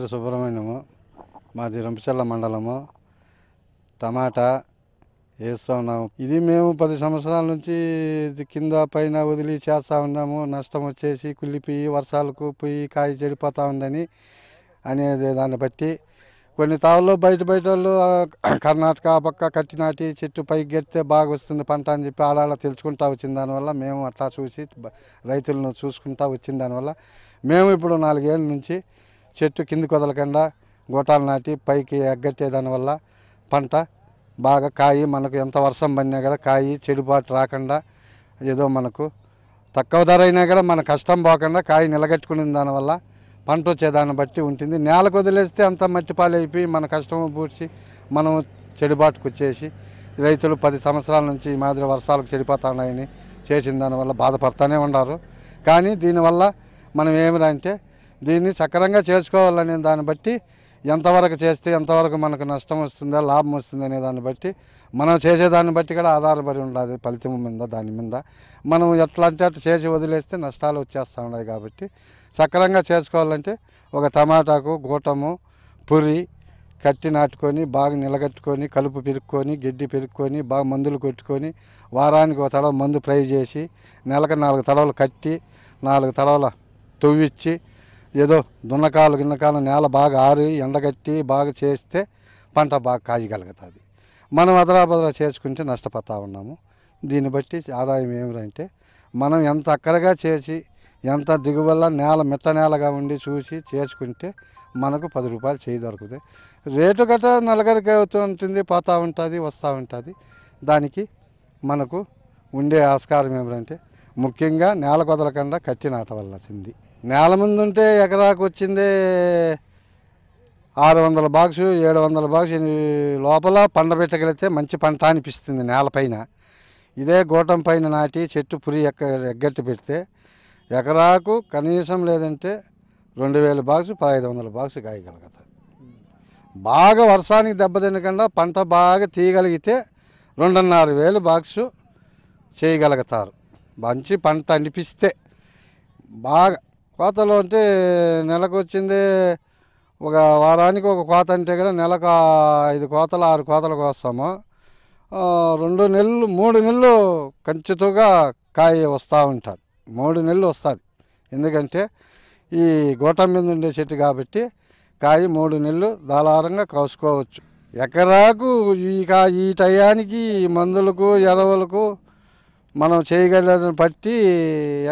పేరు సుబ్రహ్మణ్యము. మాది రంపచర్ల మండలము. టమాటా వేస్తున్నాము. ఇది మేము 10 సంవత్సరాల నుంచి కింద పైన వదిలి చేస్తూ ఉన్నాము. నష్టం వచ్చేసి కుళ్ళిపోయి వర్షాలకు పోయి కాయ చెడిపోతూ ఉందని అనేది దాన్ని బట్టి కొన్ని తావుల్లో బయట వాళ్ళు కర్ణాటక పక్క కట్టి నాటి చెట్టు పైకి గెడితే బాగా వస్తుంది పంట అని చెప్పి ఆడాడ తెలుసుకుంటా వచ్చిన దానివల్ల మేము అట్లా చూసి రైతులను చూసుకుంటా వచ్చిన దానివల్ల మేము ఇప్పుడు 4 ఏళ్ళ నుంచి చెట్టు కిందికి వదలకుండా గోటాలు నాటి పైకి ఎగ్గట్టే దానివల్ల పంట బాగా కాయి మనకు ఎంత వర్షం పడినా కూడా కాయి చెడుబాటు రాకుండా ఏదో మనకు తక్కువ ధర అయినా కూడా మన కష్టం పోకుండా కాయి నిలగట్టుకునే దానివల్ల పంట వచ్చేదాన్ని బట్టి ఉంటుంది. నేలకు వదిలేస్తే అంత మట్టిపాలైపోయి మన కష్టం పూడ్చి మనం చెడుబాటుకు వచ్చేసి రైతులు 10 సంవత్సరాల నుంచి ఈ మాదిరి వర్షాలకు చెడిపోతున్నాయని చేసిన దానివల్ల బాధపడుతూనే ఉన్నారు. కానీ దీనివల్ల మనం ఏమిరంటే దీన్ని సక్రమంగా చేసుకోవాలనే దాన్ని బట్టి ఎంతవరకు చేస్తే ఎంతవరకు మనకు నష్టం వస్తుందా లాభం వస్తుంది అనే దాన్ని బట్టి మనం చేసేదాన్ని బట్టి కూడా ఆధారపడి ఉండాలి. ఫలితం మీద దాని మీద మనం ఎట్లా అంటే అట్లా చేసి వదిలేస్తే నష్టాలు వచ్చేస్తూ ఉన్నాయి. కాబట్టి సక్రమంగా చేసుకోవాలంటే ఒక టమాటాకు గూటము పురి కట్టి నాటుకొని బాగా నిలగట్టుకొని కలుపు పెరుక్కొని గడ్డి పెరుక్కొని బాగా మందులు కొట్టుకొని వారానికి ఒక తడవ మందు ఫ్రై చేసి నెలకు 4 తడవలు కట్టి 4 తడవల తవ్విచ్చి ఏదో దున్నకాలు గిన్నకాలు నేల బాగా ఆరి ఎండగట్టి బాగా చేస్తే పంట బాగా కాయగలుగుతుంది. మనం అదరాబదరా చేసుకుంటే నష్టపోతూ ఉన్నాము. దీన్ని బట్టి ఆదాయం ఏమిటంటే మనం ఎంత అక్కరగా చేసి ఎంత దిగువల్ల నేల మిట్ట నేలగా ఉండి చూసి చేసుకుంటే మనకు 10 రూపాయలు చేయి దొరుకుతుంది. రేటు గట్రా నలుగురికి అవుతూ ఉంటుంది, పోతూ ఉంటుంది, వస్తూ ఉంటుంది. దానికి మనకు ఉండే ఆస్కారం ఏమిటంటే ముఖ్యంగా నేల కొదలకుండా కట్టి నాటవలసింది. నేల ముందు ఉంటే ఎకరాకు వచ్చిందే 600 బాక్సు 700 బాక్సు లోపల పండబెట్టగలిగితే మంచి పంట అనిపిస్తుంది నేలపైన. ఇదే గోటం పైన నాటి చెట్టు పురి ఎగ్గట్టి పెడితే ఎకరాకు కనీసం లేదంటే 2000 బాక్సు 1500 బాక్సు కాయగలుగుతుంది. బాగా వర్షానికి దెబ్బతినకుండా పంట బాగా తీయగలిగితే 2500 బాక్సు చేయగలుగుతారు. మంచి పంట అనిపిస్తే బాగా కోతలు అంటే నెలకు వచ్చిందే ఒక వారానికి ఒక కోత అంటే కూడా నెలకు 5 కోతలు 6 కోతలు కోస్తాము. 2 నెలలు 3 నెలలు ఖచ్చితంగా కాయ వస్తూ ఉంటుంది. 3 నెలలు వస్తుంది. ఎందుకంటే ఈ గోటం మీద ఉండే చెట్టు కాబట్టి కాయ 3 నెలలు ధారాళంగా కోసుకోవచ్చు. ఎకరాకు ఈ టయానికి మందులకు ఎరువులకు మనం చేయగలని బట్టి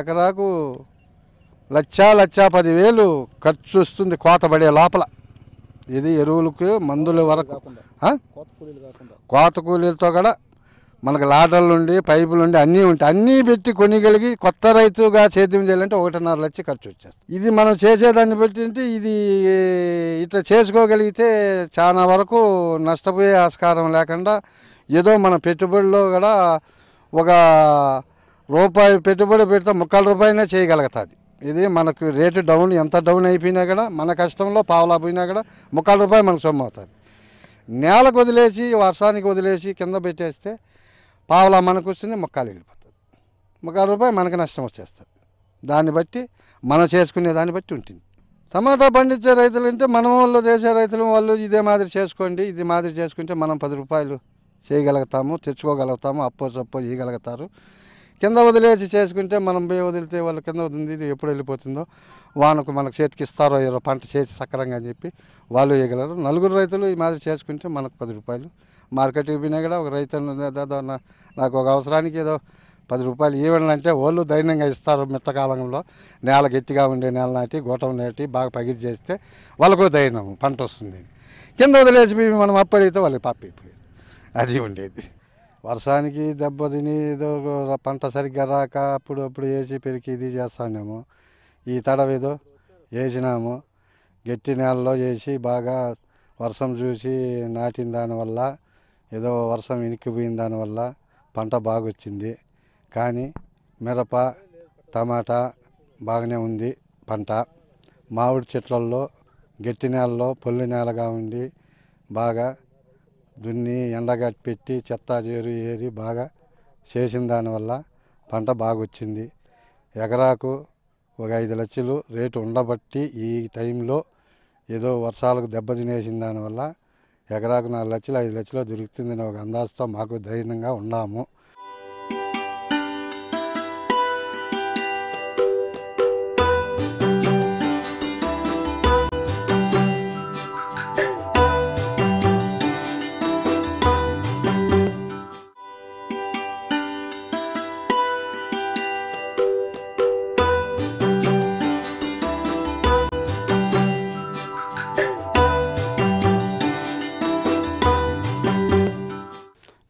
ఎకరాకు 1,10,000 ఖర్చు వస్తుంది కోత పడే లోపల. ఇది ఎరువులకు మందుల వరకు కోత కూలీలతో కూడా మనకు లాడర్లు నుండి పైపులు నుండి అన్నీ ఉంటాయి. అన్నీ పెట్టి కొనిగలిగి కొత్త రైతుగా సేద్యం చేయాలంటే 1.5 లక్ష ఖర్చు వచ్చేస్తుంది. ఇది మనం చేసేదాన్ని బట్టి ఇది ఇట్లా చేసుకోగలిగితే చాలా వరకు నష్టపోయే ఆస్కారం లేకుండా ఏదో మన పెట్టుబడిలో కూడా ఒక రూపాయి పెట్టుబడి పెడితే 3 రూపాయలనే చేయగలుగుతుంది. ఇది మనకు రేటు డౌన్ ఎంత డౌన్ అయిపోయినా కూడా మన కష్టంలో పావలా పోయినా కూడా 3 రూపాయలు మనకు సొమ్ము అవుతుంది. నేలకు వదిలేసి వర్షానికి వదిలేసి కింద పెట్టేస్తే పావలా మనకు వస్తుంది, 3 వెళ్ళిపోతుంది. 3 రూపాయలు మనకు నష్టం వచ్చేస్తుంది. దాన్ని బట్టి మనం చేసుకునే దాన్ని బట్టి ఉంటుంది. టమాటా పండించే రైతులు అంటే మన వాళ్ళు చేసే రైతులు వాళ్ళు ఇదే మాదిరి చేసుకోండి. ఇది మాదిరి చేసుకుంటే మనం 10 రూపాయలు చేయగలుగుతాము, తెచ్చుకోగలుగుతాము, అప్పో ఇవ్వగలుగుతారు. కింద వదిలేసి చేసుకుంటే మనం పోయి వదిలితే వాళ్ళు కింద వదిలింది ఇది ఎప్పుడు వెళ్ళిపోతుందో వానకు మనకు చేతికి ఇస్తారో పంట చేసి సక్రంగా అని చెప్పి వాళ్ళు వేయగలరు. 4 రైతులు ఈ మాదిరి చేసుకుంటే మనకు 10 రూపాయలు. మార్కెట్కి పోయినా కూడా ఒక రైతు నాకు ఒక అవసరానికి ఏదో 10 రూపాయలు ఇవ్వండి అంటే వాళ్ళు ధైర్యంగా ఇస్తారు. మిట్టకాలంలో నేల గట్టిగా ఉండే నేల నాటి గోటం నాటి బాగా పగిరి చేస్తే వాళ్ళకు ధైర్యం పంట వస్తుంది. కింద వదిలేసి మనం అప్పడితే వాళ్ళకి పప్పిపోయారు. అది ఉండేది. వర్షానికి దెబ్బతిని ఏదో పంట సరిగ్గా రాక అప్పుడు వేసి పెరిగి ఇది చేస్తానేమో. ఈ తడవేదో వేసినాము గట్టి నేలలో వేసి బాగా వర్షం చూసి నాటిన దానివల్ల ఏదో వర్షం ఇనికిపోయిన దానివల్ల పంట బాగా వచ్చింది. కానీ మిరప టమాటా బాగానే ఉంది పంట. మామిడి చెట్లల్లో గట్టి నేలలో పొల్లి నేలగా ఉండి బాగా దున్ని ఎండగట్టి పెట్టి చెత్త చేరు ఏరి బాగా చేసిన దానివల్ల పంట బాగా వచ్చింది. ఎకరాకు ఒక 5 లక్షలు రేటు ఉండబట్టి ఈ టైంలో ఏదో వర్షాలకు దెబ్బతినేసిన దానివల్ల ఎకరాకు 4 లక్షలు 5 లక్షలు దొరుకుతుందని ఒక అందాజుతో మాకు ధైర్యంగా ఉన్నాము.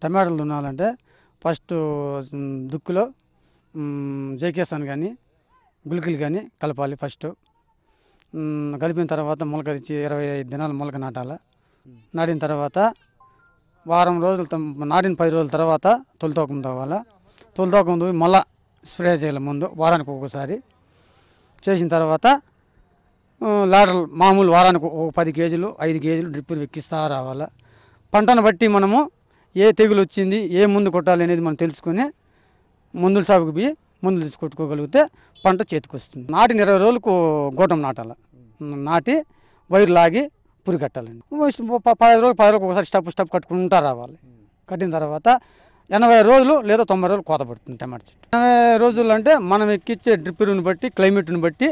టమాటాలు దున్నాలంటే ఫస్ట్ దుక్కులో జైకేసాన్ కానీ గుళికలు కానీ కలపాలి. ఫస్ట్ కలిపిన తర్వాత మొలక తెచ్చి 25 దినాలు మొలక నాటాలి. నాటిన తర్వాత వారం రోజులు నాటిన 10 రోజుల తర్వాత తొలితోకం తవ్వాలి. తొలితోకం తవ్వి మళ్ళా స్ప్రే చేయాలి. ముందు వారానికి ఒకసారి చేసిన తర్వాత లాడర్లు మామూలు వారానికి ఒక 10 కేజీలు 5 కేజీలు డ్రిప్పులు ఎక్కిస్తూ రావాలి. పంటను బట్టి మనము ఏ తెగులు వచ్చింది, ఏ మందు కొట్టాలి అనేది మనం తెలుసుకొని మందుల షాపుకి పోయి మందులు తీసి కొట్టుకోగలిగితే పంట చేతికి వస్తుంది. నాటిన 20 రోజులకు గోటం నాటాలి. నాటి వైరు లాగి పురి కట్టాలండి. 10 రోజులకు ఒకసారి స్టెప్ కట్టుకుంటూ రావాలి. కట్టిన తర్వాత 80 రోజులు లేదా 90 రోజులు కోత పడుతుంది టమాటా చెట్టు. 80 రోజులు అంటే మనం ఎక్కిచ్చే డ్రిప్పుని బట్టి క్లైమేట్ని బట్టి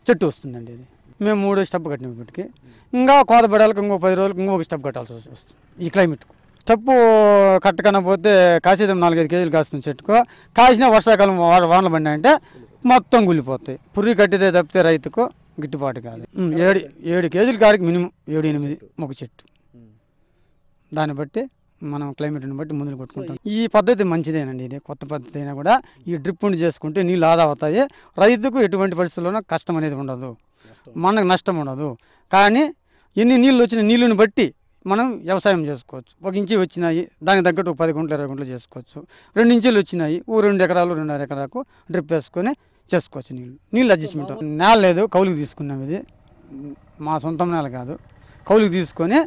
చెట్టు వస్తుందండి. ఇది మేము 3 స్టెప్ కట్టిన ఇప్పటికి ఇంకా కోత పడాలకు ఇంకో 10 రోజులకు ఇంకొక స్టెప్ కట్టాల్సి వస్తుంది. ఈ క్లైమేట్కు స్టెప్పు కట్టకనపోతే కాసేదేమో 4-5 కేజీలు కాస్తుంది చెట్టుకు. కాసిన వర్షాకాలం వానలు పడినాయంటే మొత్తం గుళ్ళిపోతాయి. పుర్రి కట్టితే తప్పితే రైతుకు గిట్టుబాటు కాదు. 7 కేజీల కాడికి మినిమం 7-8 ఒక చెట్టు. దాన్ని బట్టి మనం క్లైమేట్ని బట్టి మందులు కొట్టుకుంటాం. ఈ పద్ధతి మంచిదేనండి. ఇది కొత్త పద్ధతి అయినా కూడా ఈ డ్రిప్ ఉండి చేసుకుంటే నీళ్ళు ఆదా అవుతాయి. రైతుకు ఎటువంటి పరిస్థితుల్లోనూ కష్టం అనేది ఉండదు, మనకు నష్టం ఉండదు. కానీ ఎన్ని నీళ్ళు వచ్చిన నీళ్ళని బట్టి మనం వ్యవసాయం చేసుకోవచ్చు. 1 ఇంచు వచ్చినాయి దానికి తగ్గట్టు 10 గుంటలు 20 గుంటలు చేసుకోవచ్చు. 2 ఇంచులు వచ్చినాయి 2 ఎకరాలు 2.5 ఎకరాకు డ్రిప్ వేసుకొని చేసుకోవచ్చు. నీళ్ళు అడ్జస్ట్మెంట్. నేల లేదు, కౌలుకి తీసుకున్నాం. ఇది మా సొంతం నేల కాదు, కౌలుకి తీసుకొని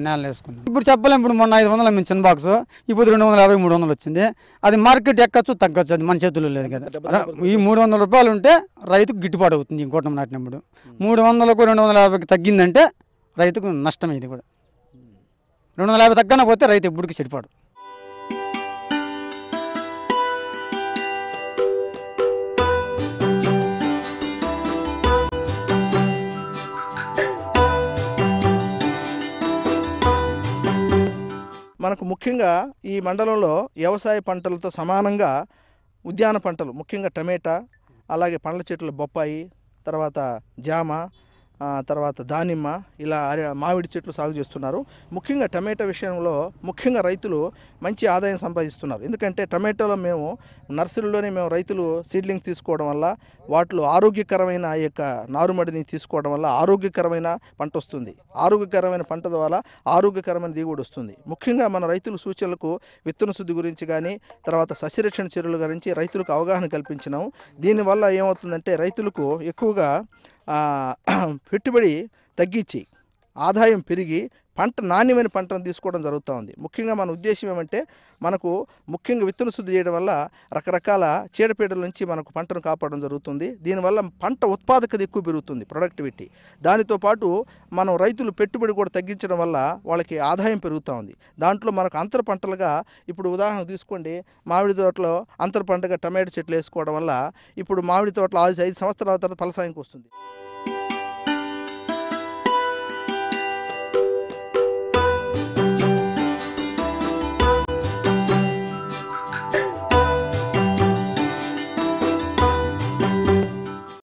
నేల వేసుకున్నాం. ఇప్పుడు చెప్పలేం. ఇప్పుడు మొన్న 500 అమ్మిన చిన్న బాక్స్ ఇప్పుడు 250-300 వచ్చింది. అది మార్కెట్ ఎక్కచ్చు తగ్గచ్చు, అది మన చేతుల్లో లేదు కదా. ఈ 300 రూపాయలు ఉంటే రైతుకు గిట్టుబాటు అవుతుంది. ఈ గోటం నాటినప్పుడు 300కు 250కి తగ్గిందంటే రైతుకు నష్టం. ఇది కూడా 250 తగ్గన పోతే రైతు ఎప్పటికీ చెడిపాడు. మనకు ముఖ్యంగా ఈ మండలంలో వ్యవసాయ పంటలతో సమానంగా ఉద్యాన పంటలు, ముఖ్యంగా టమేటా, అలాగే పండ్ల చెట్లు బొప్పాయి, తర్వాత జామ, తర్వాత దానిమ్మ, ఇలా మామిడి చెట్లు సాగు చేస్తున్నారు. ముఖ్యంగా టమాటా విషయంలో ముఖ్యంగా రైతులు మంచి ఆదాయం సంపాదిస్తున్నారు. ఎందుకంటే టమాటోలో మేము నర్సరీలోనే రైతులు సీడ్లింగ్స్ తీసుకోవడం వల్ల వాటిలో ఆరోగ్యకరమైన ఈ యొక్క నారుమడిని తీసుకోవడం వల్ల ఆరోగ్యకరమైన పంట వస్తుంది. ఆరోగ్యకరమైన పంట ద్వారా ఆరోగ్యకరమైన దిగుబడి వస్తుంది. ముఖ్యంగా మన రైతుల సూచనలకు విత్తన శుద్ధి గురించి కానీ తర్వాత సస్యరక్షణ చర్యల గురించి రైతులకు అవగాహన కల్పించినాము. దీనివల్ల ఏమవుతుందంటే రైతులకు ఎక్కువగా పెట్టుబడి తగ్గించి ఆదాయం పెరిగి నాణ్యమైన పంటను తీసుకోవడం జరుగుతూ ఉంది. ముఖ్యంగా మన ఉద్దేశం ఏమంటే మనకు ముఖ్యంగా విత్తన శుద్ధి చేయడం వల్ల రకరకాల చీడపీడల నుంచి మనకు పంటను కాపాడడం జరుగుతుంది. దీనివల్ల పంట ఉత్పాదకత ఎక్కువ పెరుగుతుంది, ప్రొడక్టివిటీ. దానితో పాటు మనం రైతులు పెట్టుబడి కూడా తగ్గించడం వల్ల వాళ్ళకి ఆదాయం పెరుగుతూ ఉంది. దాంట్లో మనకు అంతర పంటలుగా ఇప్పుడు ఉదాహరణ తీసుకోండి, మామిడి తోటలో అంతర పంటగా టమాటో చెట్లు వేసుకోవడం వల్ల ఇప్పుడు మామిడి తోటలో 5 సంవత్సరాల తర్వాత ఫలసాయానికి వస్తుంది.